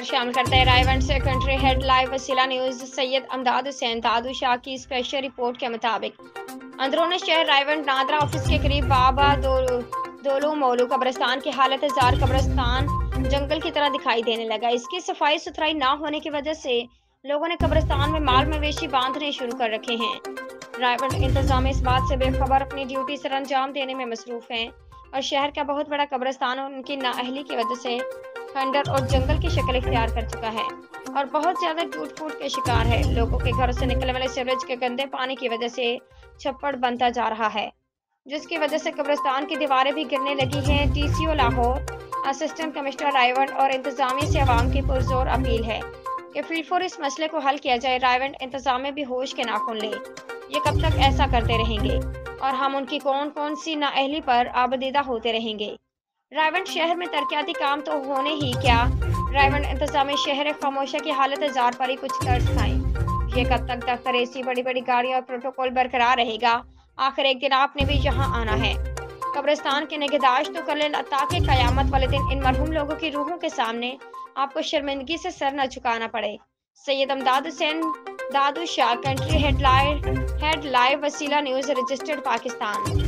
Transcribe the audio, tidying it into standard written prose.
खबर शामिल करते हैं रायवंड से कंट्री हेड लाइव वसीला न्यूज सैयद अमदाद हुसैन दादू शाह की स्पेशल रिपोर्ट के मुताबिक अंदरूनी शहर रायवंड नादरा ऑफिस के करीब बाबा दोलू मोलू कब्रिस्तान की हालत जार कब्रिस्तान जंगल की तरह दिखाई देने लगा। इसकी सफाई सुथराई ना होने की वजह से लोगों ने कब्रिस्तान में माल मवेशी बांधने शुरू कर रखे हैं। रायवंड इंतजाम इस बात से बेखबर अपनी ड्यूटी सर अंजाम देने में मसरूफ हैं और शहर का बहुत बड़ा कब्रिस्तान उनकी नाअहली की वजह से खंडर और जंगल की शक्ल इख्तियार कर चुका है और बहुत ज्यादा टूट फूट के शिकार है। लोगों के घरों से निकलने वाले सीवरेज के गंदे पानी की वजह से छप्पड़ बनता जा रहा है, जिसकी वजह से कब्रिस्तान की दीवारें भी गिरने लगी हैं। DCO Lahore, assistant commissioner Raiwind और इंतजामिया से आवाम की पुरजोर अपील है कि फील्ड फॉर इस मसले को हल किया जाए। रायवंड इंतजामिया भी होश के नाखून ले। ये कब तक ऐसा करते रहेंगे और हम उनकी कौन कौन सी नाअहली पर आबदीदा होते रहेंगे। रायवंड शहर में तरक्याती काम तो होने ही क्या, रायवंड इंतजामी शहर खामोशा की हालत जार पर ही कुछ तरस खाएं। ये कब तक दफ्तर ऐसी बड़ी बड़ी गाड़ियां और प्रोटोकॉल बरकरार रहेगा। आखिर एक दिन आपने भी यहाँ आना है। कब्रिस्तान की निगहदाश्त तो कर लेना ताकि कयामत वाले दिन इन मरहूम लोगों की रूहों के सामने आपको शर्मिंदगी से सर न झुकाना पड़े। सैयद अमदाद हुसैन दादू शाह, कंट्री हेड लाइव वसीला न्यूज, रजिस्टर्ड, पाकिस्तान।